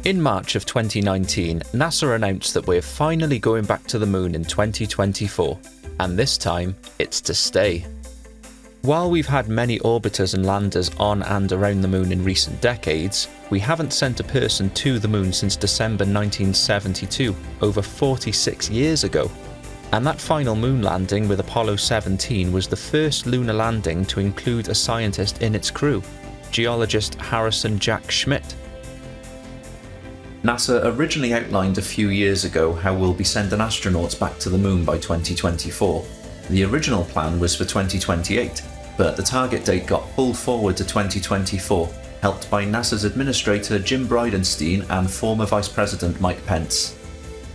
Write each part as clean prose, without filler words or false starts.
In March of 2019, NASA announced that we're finally going back to the moon in 2024, and this time, it's to stay. While we've had many orbiters and landers on and around the moon in recent decades, we haven't sent a person to the moon since December 1972, over 46 years ago. And that final moon landing with Apollo 17 was the first lunar landing to include a scientist in its crew, geologist Harrison Schmitt. NASA originally outlined a few years ago how we'll be sending astronauts back to the moon by 2024. The original plan was for 2028, but the target date got pulled forward to 2024, helped by NASA's administrator Jim Bridenstine and former Vice President Mike Pence.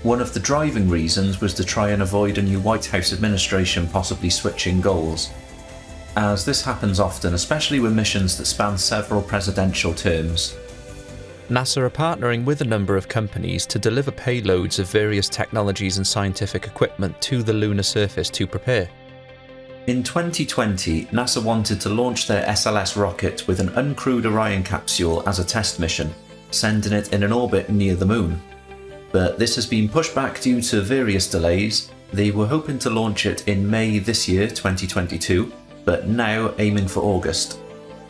One of the driving reasons was to try and avoid a new White House administration possibly switching goals, as this happens often, especially with missions that span several presidential terms. NASA are partnering with a number of companies to deliver payloads of various technologies and scientific equipment to the lunar surface to prepare. In 2020, NASA wanted to launch their SLS rocket with an uncrewed Orion capsule as a test mission, sending it in an orbit near the moon. But this has been pushed back due to various delays. They were hoping to launch it in May this year, 2022, but now aiming for August.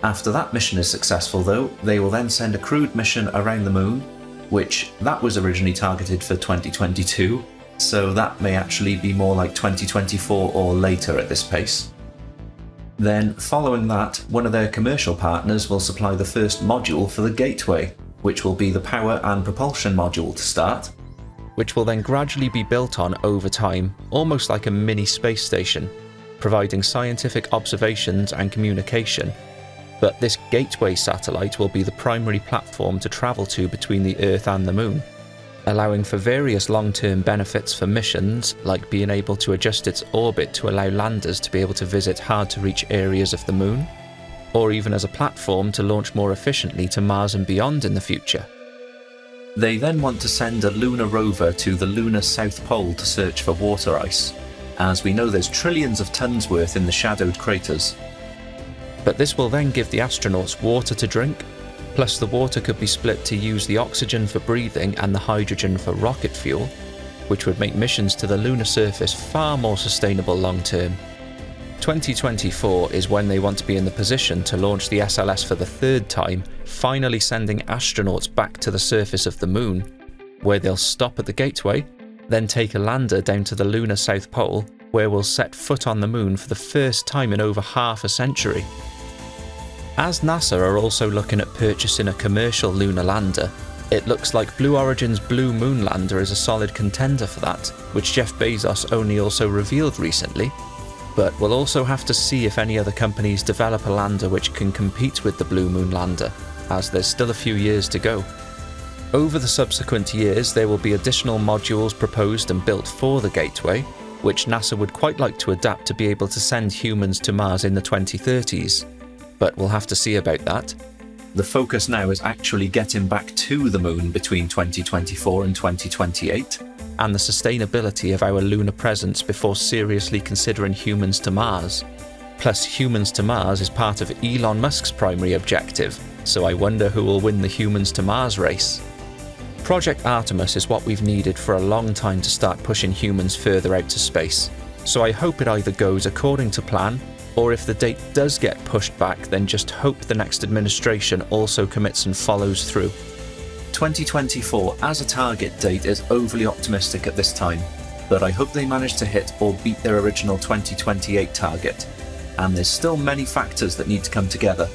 After that mission is successful though, they will then send a crewed mission around the moon, which that was originally targeted for 2022, so that may actually be more like 2024 or later at this pace. Then, following that, one of their commercial partners will supply the first module for the Gateway, which will be the power and propulsion module to start, which will then gradually be built on over time, almost like a mini space station, providing scientific observations and communication. But this Gateway satellite will be the primary platform to travel to between the Earth and the Moon, allowing for various long-term benefits for missions, like being able to adjust its orbit to allow landers to be able to visit hard-to-reach areas of the Moon, or even as a platform to launch more efficiently to Mars and beyond in the future. They then want to send a lunar rover to the lunar South Pole to search for water ice, as we know there's trillions of tons worth in the shadowed craters. But this will then give the astronauts water to drink, plus the water could be split to use the oxygen for breathing and the hydrogen for rocket fuel, which would make missions to the lunar surface far more sustainable long term. 2024 is when they want to be in the position to launch the SLS for the third time, finally sending astronauts back to the surface of the Moon, where they'll stop at the Gateway, then take a lander down to the lunar South Pole, where we'll set foot on the Moon for the first time in over half a century. As NASA are also looking at purchasing a commercial lunar lander, it looks like Blue Origin's Blue Moon lander is a solid contender for that, which Jeff Bezos only also revealed recently. But we'll also have to see if any other companies develop a lander which can compete with the Blue Moon lander, as there's still a few years to go. Over the subsequent years, there will be additional modules proposed and built for the Gateway, which NASA would quite like to adapt to be able to send humans to Mars in the 2030s. But we'll have to see about that. The focus now is actually getting back to the Moon between 2024 and 2028, and the sustainability of our lunar presence before seriously considering humans to Mars. Plus, humans to Mars is part of Elon Musk's primary objective, so I wonder who will win the humans to Mars race. Project Artemis is what we've needed for a long time to start pushing humans further out to space, so I hope it either goes according to plan, or if the date does get pushed back, then just hope the next administration also commits and follows through. 2024 as a target date is overly optimistic at this time, but I hope they manage to hit or beat their original 2028 target. And there's still many factors that need to come together.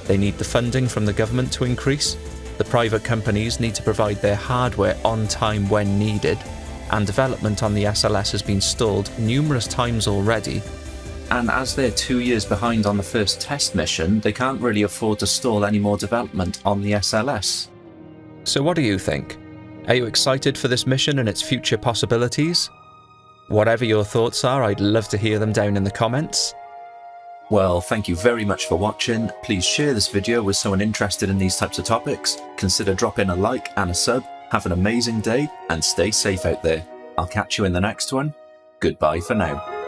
They need the funding from the government to increase, the private companies need to provide their hardware on time when needed, and development on the SLS has been stalled numerous times already. And as they're 2 years behind on the first test mission, they can't really afford to stall any more development on the SLS. So what do you think? Are you excited for this mission and its future possibilities? Whatever your thoughts are, I'd love to hear them down in the comments. Well, thank you very much for watching. Please share this video with someone interested in these types of topics. Consider dropping a like and a sub. Have an amazing day and stay safe out there. I'll catch you in the next one. Goodbye for now.